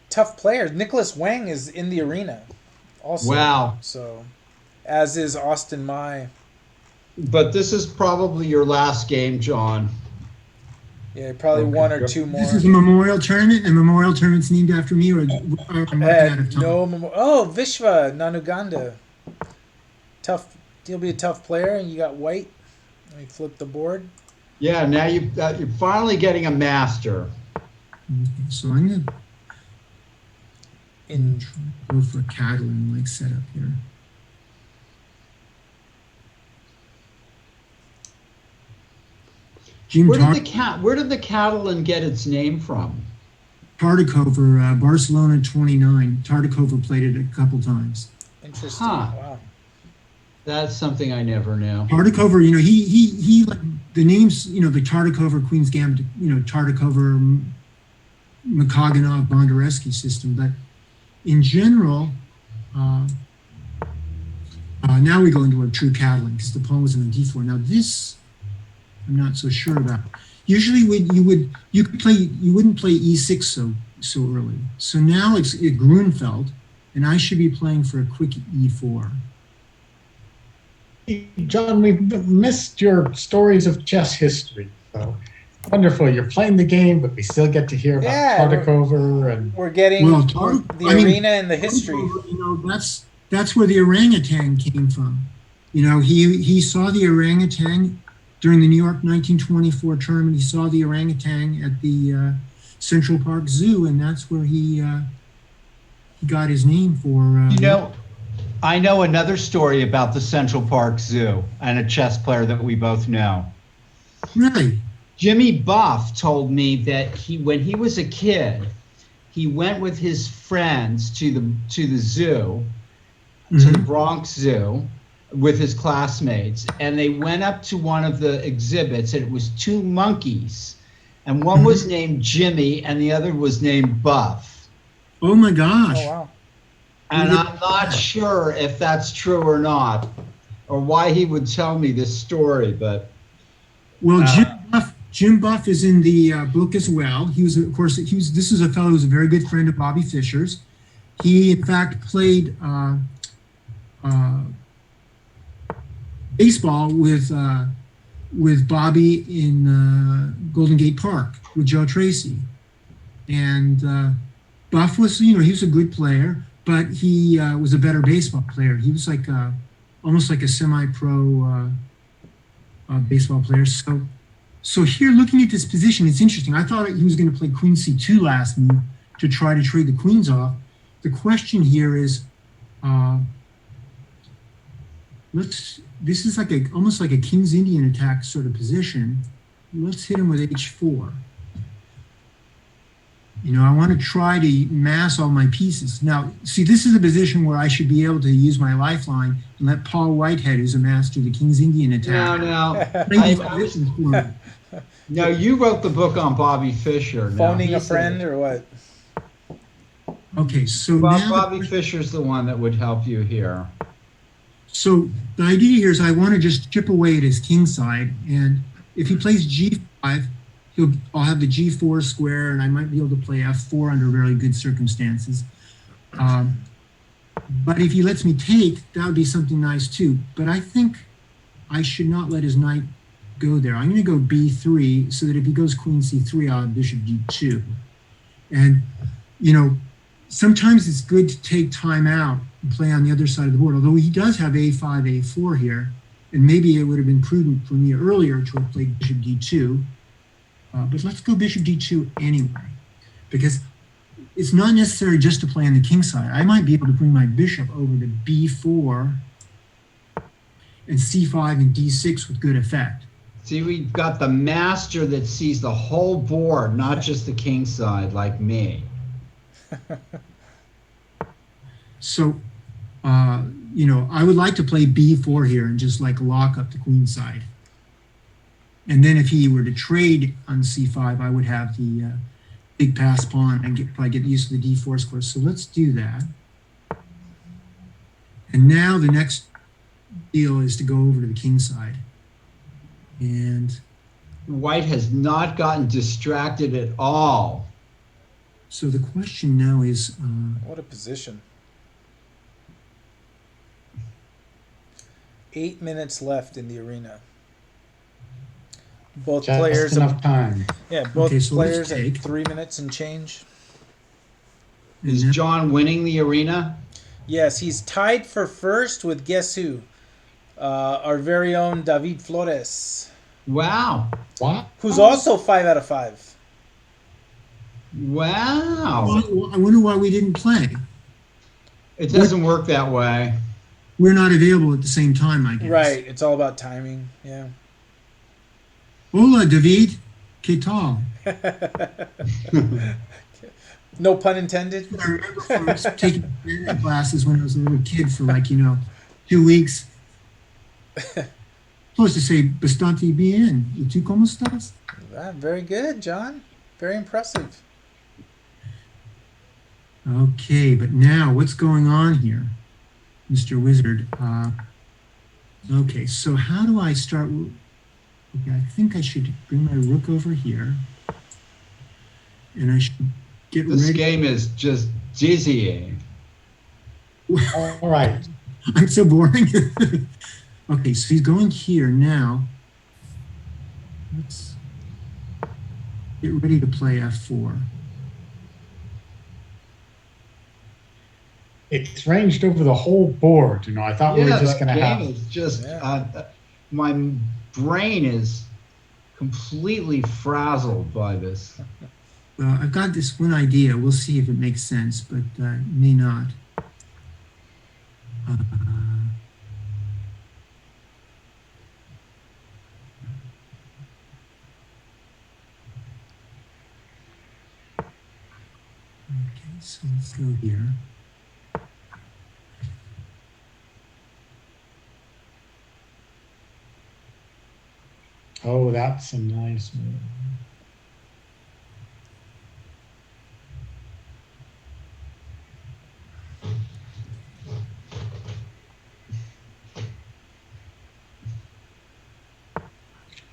tough players. Nicholas Wang is in the arena also. Wow. So, as is Austin Mai. But this is probably your last game, John. Yeah, probably one or two more. This is a memorial tournament, and memorial tournament's named after me, or I'm out of time. Vishva Nanuganda. Tough. He'll be a tough player, and you got white. Let me flip the board. Yeah, now you're finally getting a master. Okay, so I'm gonna go for a Catalan setup here. Where did the Catalan get its name from? Tartakover, Barcelona 29. Tartakover played it a couple times. Interesting. Huh. Wow. That's something I never knew. Tartakover, he like the names, the Tartakover, Queen's Gambit, Tartakover, Makaganov, Bondaresky system. But in general, now we go into a true Catalan because the pawn was in a d4. Now this, I'm not so sure about. Usually, you wouldn't play e6 so early. So now it's Grunfeld, and I should be playing for a quick e4. John, we've missed your stories of chess history. So wonderful. You're playing the game, but we still get to hear about Yeah, Tartakover and we're getting Well, the arena and the history. You know, that's where the orangutan came from. You know, he saw the orangutan during the New York 1924 tournament. He saw the orangutan at the Central Park Zoo, and that's where he got his name for. You know, I know another story about the Central Park Zoo and a chess player that we both know. Really? Jimmy Buff told me that when he was a kid, he went with his friends to the zoo, to the Bronx Zoo, with his classmates, and they went up to one of the exhibits, and it was two monkeys, and one was named Jimmy, and the other was named Buff. Oh my gosh! Oh wow! And I'm not sure if that's true or not, or why he would tell me this story, but. Well, Jim Buff is in the book as well. He was, of course, this is a fellow who's a very good friend of Bobby Fischer's. He, in fact, played baseball with Bobby in Golden Gate Park with Joe Tracy. And Buff was, he was a good player, but he was a better baseball player. He was like almost like a semi-pro baseball player. So here, looking at this position, it's interesting. I thought he was going to play Queen C2 last move to try to trade the queens off. The question here is, this is like almost like a King's Indian attack sort of position. Let's hit him with H4. I want to try to mass all my pieces. Now, see, this is a position where I should be able to use my lifeline and let Paul Whitehead, who's a master of the King's Indian attack. No, you wrote the book on Bobby Fischer. Phoning a friend or what? Okay, so Bobby Fischer's the one that would help you here. So the idea here is I want to just chip away at his king side, and if he plays G5, I'll have the G4 square, and I might be able to play F4 under very good circumstances. But if he lets me take, that would be something nice too. But I think I should not let his knight go there. I'm going to go B3 so that if he goes Queen C3, I'll have Bishop D2. And, sometimes it's good to take time out and play on the other side of the board, although he does have A5, A4 here. And maybe it would have been prudent for me earlier to have played Bishop D2. But let's go Bishop D2 anyway, because it's not necessary just to play on the king side. I might be able to bring my bishop over to B4 and C5 and D6 with good effect. See, we've got the master that sees the whole board, not just the king side, like me. So, I would like to play B4 here and just like lock up the queen side. And then if he were to trade on C5, I would have the big pass pawn and probably get used to the D4 square. So let's do that. And now the next deal is to go over to the king side. And White has not gotten distracted at all. So the question now is... what a position. 8 minutes left in the arena. Both just players enough time. Yeah, both Okay, so players let's at take. 3 minutes and change. Is John winning the arena? Yes, he's tied for first with guess who? Our very own David Flores, Wow. What? who's also 5 out of 5. Wow. Well, I wonder why we didn't play. It doesn't work that way. We're not available at the same time, I guess. Right, it's all about timing. Yeah. Hola, David. ¿Qué tal? No pun intended. I remember from taking Spanish classes when I was a little kid for 2 weeks. Supposed to say bastante bien. ¿Y tú cómo estás? Very good, John. Very impressive. Okay, but now what's going on here, Mr. Wizard? Okay, so how do I start? Okay, I think I should bring my rook over here, and I should get This ready. game is just dizzying. All right. I'm so boring. Okay, so he's going here now. Let's get ready to play f4. It's ranged over the whole board. I thought we were Yeah, just that going to game have. is just Yeah. my brain is completely frazzled by this. Well, I've got this one idea. We'll see if it makes sense, but it may not. Uh, okay, so let's go here. Oh, that's a nice move.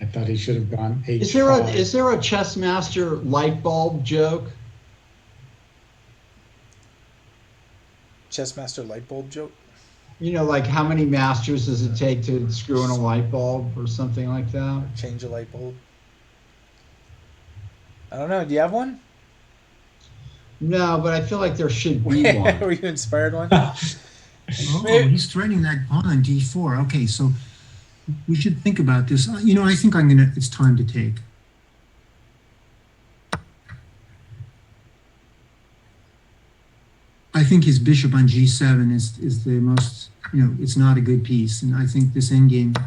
I thought he should have gone H5. Is there a chess master light bulb joke? Chessmaster light bulb joke. Like how many masters does it take to screw in a light bulb or something like that? Change a light bulb. I don't know. Do you have one? No, but I feel like there should be one. Were you inspired one? Oh, he's threatening that pawn on d4. Okay, so we should think about this. I think it's time to take. I think his bishop on g7 is the most, it's not a good piece. And I think this endgame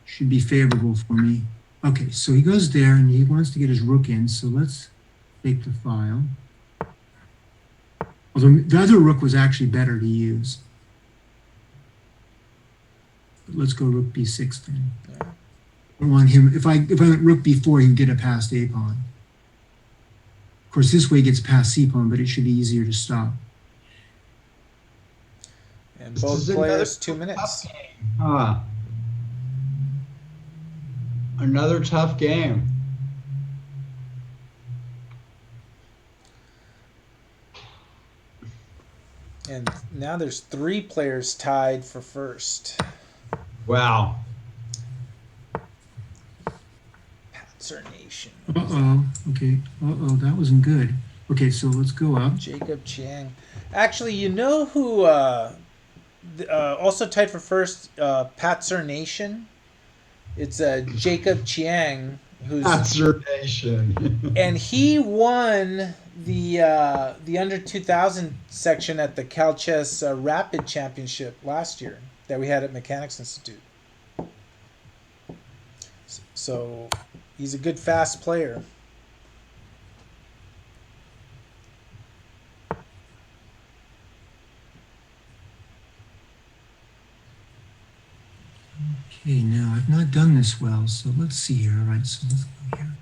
should be favorable for me. Okay, so he goes there and he wants to get his rook in. So let's take the file. Although the other rook was actually better to use. But let's go rook b6 then. Yeah. I want him, if I went rook b4, he can get it past a pawn. Of course, this way he gets past c pawn, but it should be easier to stop. And both players 2 minutes. Huh. Another tough game. And now there's 3 players tied for first. Wow. Nation. Uh-oh. Okay. Uh-oh, that wasn't good. Okay, so let's go up. Jacob Chiang. Actually, you know who also tied for first? Patzer Nation. It's Jacob Chiang, who's Patzer Nation. and he won the under 2000 section at the Cal Chess Rapid Championship last year that we had at Mechanics Institute. So he's a good fast player. Okay, now I've not done this well, so let's see here. All right, so let's go here.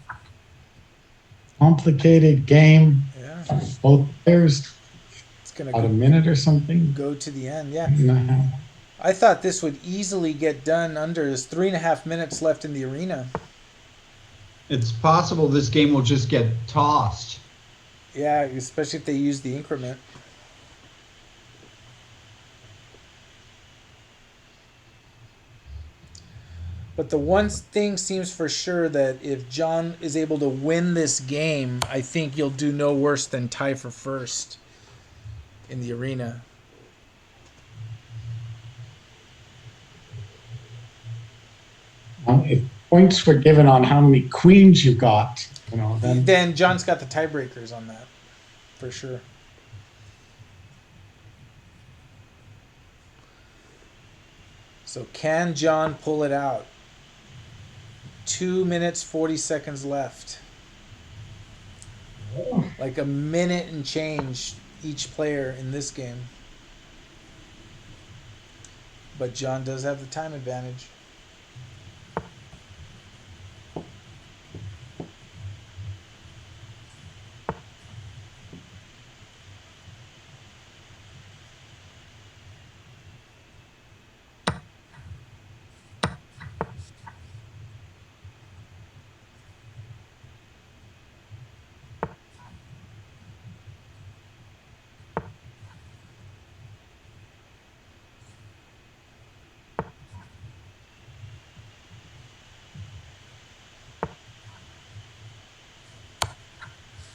Complicated game. Yeah. Both players It's gonna about a minute or something. go to the end. Yeah. No. I thought this would easily get done under. There's 3.5 minutes left in the arena. It's possible this game will just get tossed. Yeah, especially if they use the increment. But the one thing seems for sure that if John is able to win this game, I think you'll do no worse than tie for first in the arena. If points were given on how many queens you got, Then John's got the tiebreakers on that, for sure. So can John pull it out? 2 minutes, 40 seconds left. Like a minute and change each player in this game. But John does have the time advantage.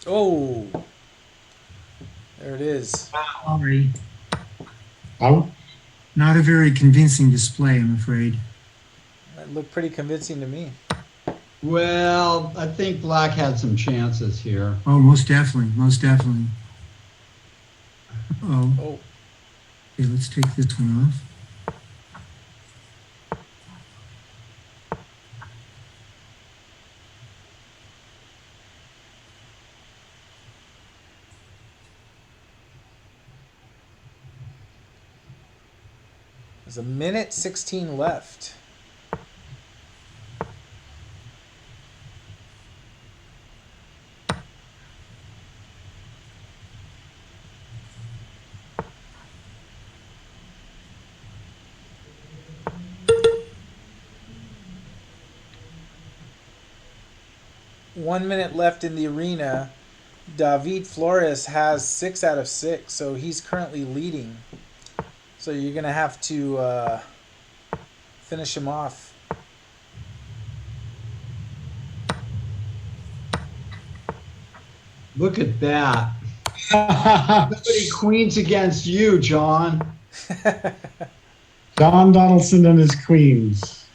Oh, there it is. Sorry. Out. Not a very convincing display, I'm afraid. That looked pretty convincing to me. Well, I think Black had some chances here. Oh, most definitely. Most definitely. Oh. Oh, Okay, let's take this one off. there's a minute 16 left. One minute left in the arena. David Flores has 6 out of 6, so he's currently leading. So you're going to have to finish him off. Look at that. Somebody queens against you, John. John Donaldson and his queens.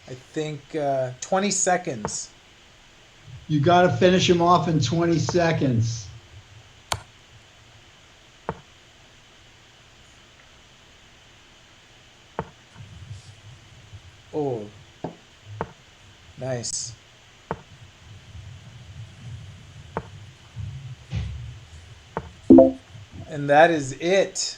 I think 20 seconds. You got to finish him off in 20 seconds. Oh, nice. And that is it.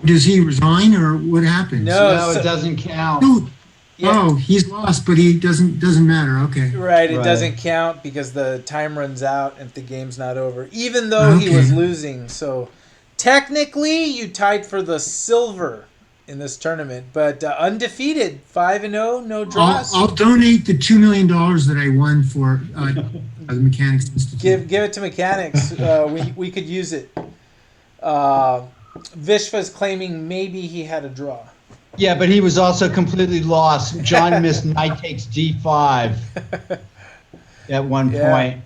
Does he resign or what happens? No. No, so- it doesn't count. Oh, Yeah. oh, he's lost, but he doesn't matter. Okay. Right, it Right. doesn't count because the time runs out if the game's not over, even though he was Okay. losing. So technically, you tied for the silver in this tournament, but undefeated, 5-0, no draws. I'll donate the $2 million that I won for the Mechanics Institute. Give it to mechanics. We could use it. Vishva's claiming maybe he had a draw. Yeah, but he was also completely lost. John missed knight takes d5 at one Yeah. point.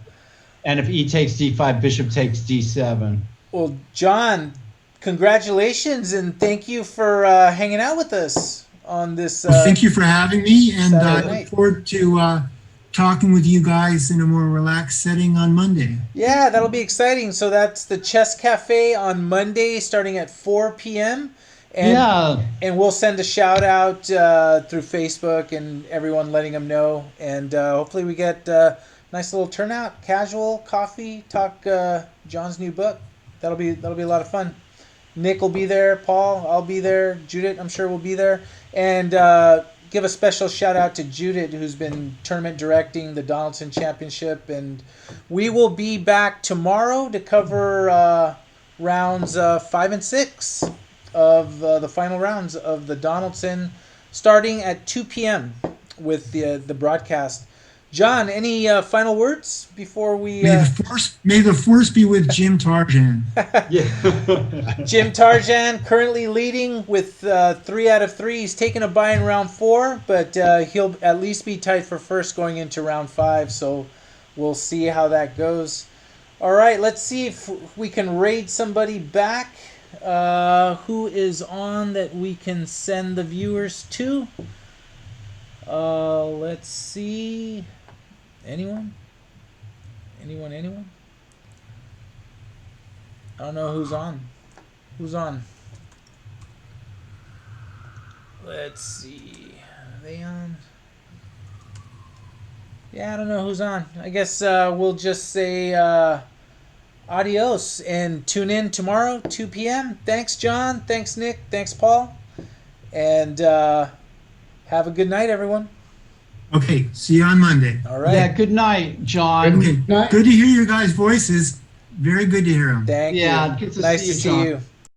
And if e takes d5, bishop takes d7. Well, John, congratulations and thank you for hanging out with us on this. Well, thank you for having me, and I Saturday night. look forward to talking with you guys in a more relaxed setting on Monday. Yeah, that'll be exciting. So that's the Chess Cafe on Monday starting at 4 p.m. And, Yeah. and we'll send a shout out through Facebook and everyone letting them know. And hopefully we get a nice little turnout, casual coffee, talk John's new book. That'll be a lot of fun. Nick will be there. Paul, I'll be there. Judith, I'm sure will be there. And give a special shout out to Judith, who's been tournament directing the Donaldson Championship. And we will be back tomorrow to cover rounds 5 and 6 of the final rounds of the Donaldson, starting at 2 p.m. with the broadcast. John, any final words before we? May the force be with Jim Tarjan. Yeah. Jim Tarjan currently leading with 3 out of 3. He's taken a bye in round 4, but he'll at least be tied for first going into round 5. So we'll see how that goes. All right, let's see if we can raid somebody back. Who is on that we can send the viewers to? Let's see. Anyone? Anyone? I don't know who's on. Who's on? Let's see. Are they on? Yeah, I don't know who's on. I guess we'll just say adios and tune in tomorrow, 2 p.m. Thanks, John. Thanks, Nick. Thanks, Paul. And have a good night, everyone. Okay, see you on Monday. All right. Yeah, good night, John. Okay, Night. good to hear your guys' voices. Very good to hear them. Thank Yeah, you. good to Nice see you, to see John. you.